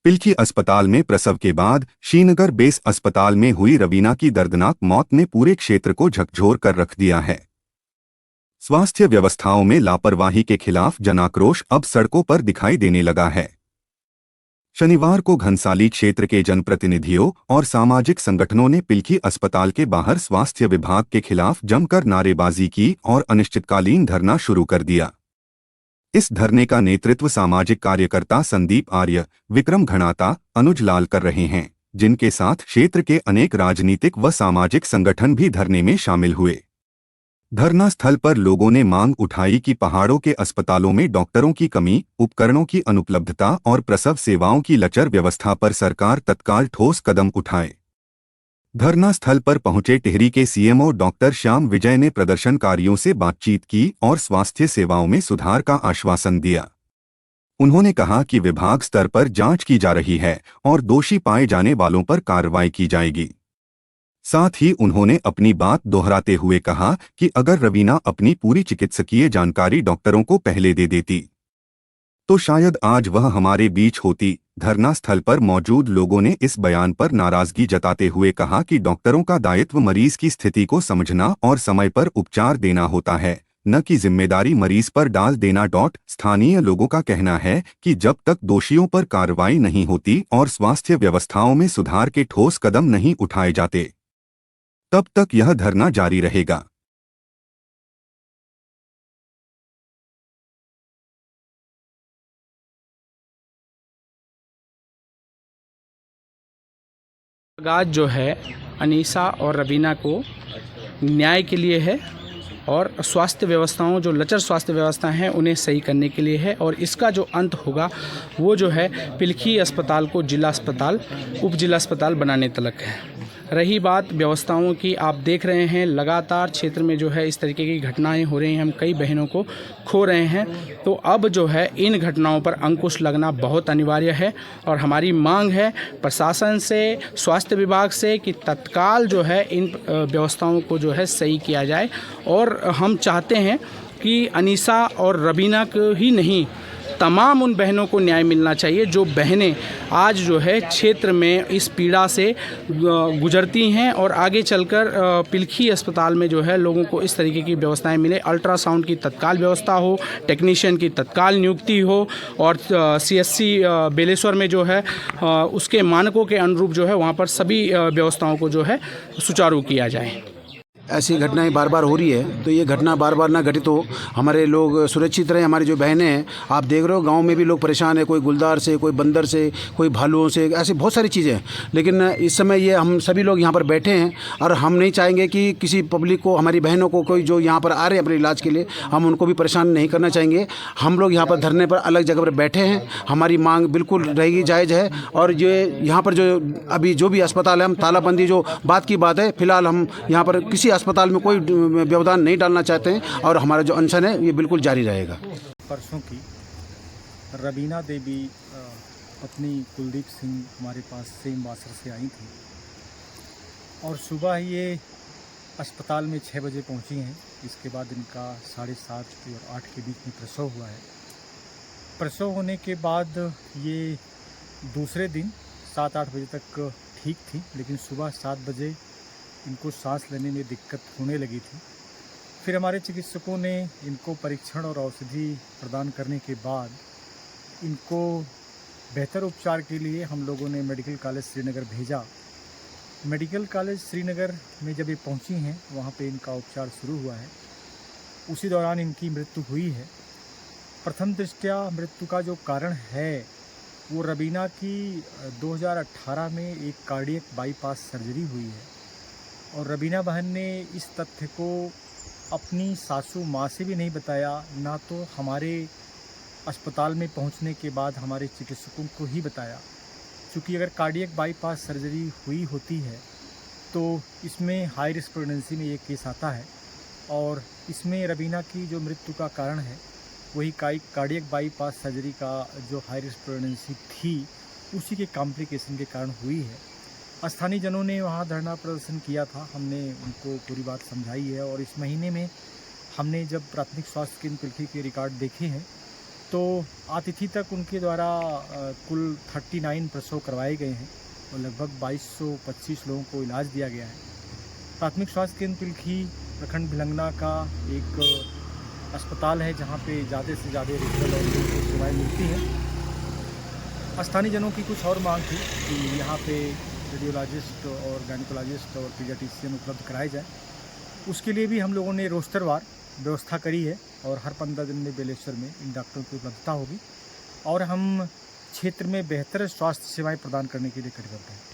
पिल्खी अस्पताल में प्रसव के बाद श्रीनगर बेस अस्पताल में हुई रवीना की दर्दनाक मौत ने पूरे क्षेत्र को झकझोर कर रख दिया है। स्वास्थ्य व्यवस्थाओं में लापरवाही के खिलाफ जनाक्रोश अब सड़कों पर दिखाई देने लगा है। शनिवार को घनसाली क्षेत्र के जनप्रतिनिधियों और सामाजिक संगठनों ने पिल्खी अस्पताल के बाहर स्वास्थ्य विभाग के खिलाफ जमकर नारेबाजी की और अनिश्चितकालीन धरना शुरू कर दिया। इस धरने का नेतृत्व सामाजिक कार्यकर्ता संदीप आर्य, विक्रम घणाता, अनुज लाल कर रहे हैं, जिनके साथ क्षेत्र के अनेक राजनीतिक व सामाजिक संगठन भी धरने में शामिल हुए। धरना स्थल पर लोगों ने मांग उठाई कि पहाड़ों के अस्पतालों में डॉक्टरों की कमी, उपकरणों की अनुपलब्धता और प्रसव सेवाओं की लचर व्यवस्था पर सरकार तत्काल ठोस कदम उठाए। धरना स्थल पर पहुंचे टिहरी के सीएमओ डॉक्टर श्याम विजय ने प्रदर्शनकारियों से बातचीत की और स्वास्थ्य सेवाओं में सुधार का आश्वासन दिया। उन्होंने कहा कि विभाग स्तर पर जांच की जा रही है और दोषी पाए जाने वालों पर कार्रवाई की जाएगी। साथ ही उन्होंने अपनी बात दोहराते हुए कहा कि अगर रवीना अपनी पूरी चिकित्सकीय जानकारी डॉक्टरों को पहले दे देती तो शायद आज वह हमारे बीच होती। धरना स्थल पर मौजूद लोगों ने इस बयान पर नाराजगी जताते हुए कहा कि डॉक्टरों का दायित्व मरीज की स्थिति को समझना और समय पर उपचार देना होता है, न कि जिम्मेदारी मरीज पर डाल देना। स्थानीय लोगों का कहना है कि जब तक दोषियों पर कार्रवाई नहीं होती और स्वास्थ्य व्यवस्थाओं में सुधार के ठोस कदम नहीं उठाए जाते, तब तक यह धरना जारी रहेगा। आगाज जो है अनीसा और रवीना को न्याय के लिए है और स्वास्थ्य व्यवस्थाओं जो लचर स्वास्थ्य व्यवस्था हैं उन्हें सही करने के लिए है, और इसका जो अंत होगा वो जो है पिल्खी अस्पताल को जिला अस्पताल, उप जिला अस्पताल बनाने तलक है। रही बात व्यवस्थाओं की, आप देख रहे हैं लगातार क्षेत्र में जो है इस तरीके की घटनाएं हो रही हैं, हम कई बहनों को खो रहे हैं। तो अब जो है इन घटनाओं पर अंकुश लगना बहुत अनिवार्य है और हमारी मांग है प्रशासन से, स्वास्थ्य विभाग से कि तत्काल जो है इन व्यवस्थाओं को जो है सही किया जाए। और हम चाहते हैं कि अनीसा और रवीना को ही नहीं, तमाम उन बहनों को न्याय मिलना चाहिए जो बहनें आज जो है क्षेत्र में इस पीड़ा से गुजरती हैं और आगे चलकर पिल्खी अस्पताल में जो है लोगों को इस तरीके की व्यवस्थाएं मिले। अल्ट्रासाउंड की तत्काल व्यवस्था हो, टेक्नीशियन की तत्काल नियुक्ति हो और सीएससी बेलेश्वर में जो है उसके मानकों के अनुरूप जो है वहाँ पर सभी व्यवस्थाओं को जो है सुचारू किया जाए। ऐसी घटनाएं बार बार हो रही है, तो ये घटना बार बार ना घटित हो, हमारे लोग सुरक्षित रहें। हमारी जो बहनें हैं, आप देख रहे हो गांव में भी लोग परेशान हैं, कोई गुलदार से, कोई बंदर से, कोई भालुओं से, ऐसी बहुत सारी चीज़ें हैं। लेकिन इस समय ये हम सभी लोग यहाँ पर बैठे हैं और हम नहीं चाहेंगे कि किसी पब्लिक को, हमारी बहनों को, कोई जो यहाँ पर आ रहे हैं अपने इलाज के लिए, हम उनको भी परेशान नहीं करना चाहेंगे। हम लोग यहाँ पर धरने पर अलग जगह पर बैठे हैं, हमारी मांग बिल्कुल रहेगी, जायज़ है। और ये यहाँ पर जो अभी जो भी अस्पताल है, हम तालाबंदी जो बात की बात है, फिलहाल हम यहाँ पर किसी अस्पताल में कोई व्यवधान नहीं डालना चाहते हैं और हमारा जो अनशन है ये बिल्कुल जारी रहेगा। परसों की रवीना देवी पत्नी कुलदीप सिंह हमारे पास सेम वासर से आई थी और सुबह ये अस्पताल में 6 बजे पहुंची हैं। इसके बाद इनका 7:30 और 8 के बीच में प्रसव हुआ है। प्रसव होने के बाद ये दूसरे दिन 7-8 बजे तक ठीक थी, लेकिन सुबह 7 बजे इनको सांस लेने में दिक्कत होने लगी थी। फिर हमारे चिकित्सकों ने इनको परीक्षण और औषधि प्रदान करने के बाद इनको बेहतर उपचार के लिए हम लोगों ने मेडिकल कॉलेज श्रीनगर भेजा। मेडिकल कॉलेज श्रीनगर में जब ये पहुंची हैं, वहां पे इनका उपचार शुरू हुआ है। उसी दौरान इनकी मृत्यु हुई है। प्रथम दृष्टया मृत्यु का जो कारण है वो रवीना की 2018 में एक कार्डियक बाईपास सर्जरी हुई है और रवीना बहन ने इस तथ्य को अपनी सासू माँ से भी नहीं बताया, ना तो हमारे अस्पताल में पहुंचने के बाद हमारे चिकित्सकों को ही बताया। क्योंकि अगर कार्डियक बाईपास सर्जरी हुई होती है तो इसमें हाई रिस्क प्रेगनेंसी में ये केस आता है और इसमें रवीना की जो मृत्यु का कारण है वही कार्डियक बाईपास सर्जरी का जो हाई रिस्क प्रेगनेंसी थी उसी के कॉम्प्लिकेशन के कारण हुई है। स्थानीय जनों ने वहाँ धरना प्रदर्शन किया था, हमने उनको पूरी बात समझाई है और इस महीने में हमने जब प्राथमिक स्वास्थ्य केंद्र पिल्खी के रिकॉर्ड देखे हैं तो आतिथि तक उनके द्वारा कुल 39 प्रसव करवाए गए हैं और लगभग 2225 लोगों को इलाज दिया गया है। प्राथमिक स्वास्थ्य केंद्र पिलखी प्रखंड भिलंगना का एक अस्पताल है जहां पे ज़्यादा से ज़्यादा रेफरल और लोगों को सेवाएँ मिलती हैं। स्थानीय जनों की कुछ और मांग थी कि यहाँ पे रेडियोलॉजिस्ट और गायनिकोलॉजिस्ट और पीडियाट्रिशियन उपलब्ध कराए जाए। उसके लिए भी हम लोगों ने रोस्टरवार व्यवस्था करी है और हर 15 दिन में बेलेश्वर में इन डॉक्टरों की उपलब्धता होगी और हम क्षेत्र में बेहतर स्वास्थ्य सेवाएं प्रदान करने के लिए कटिबद्ध हैं।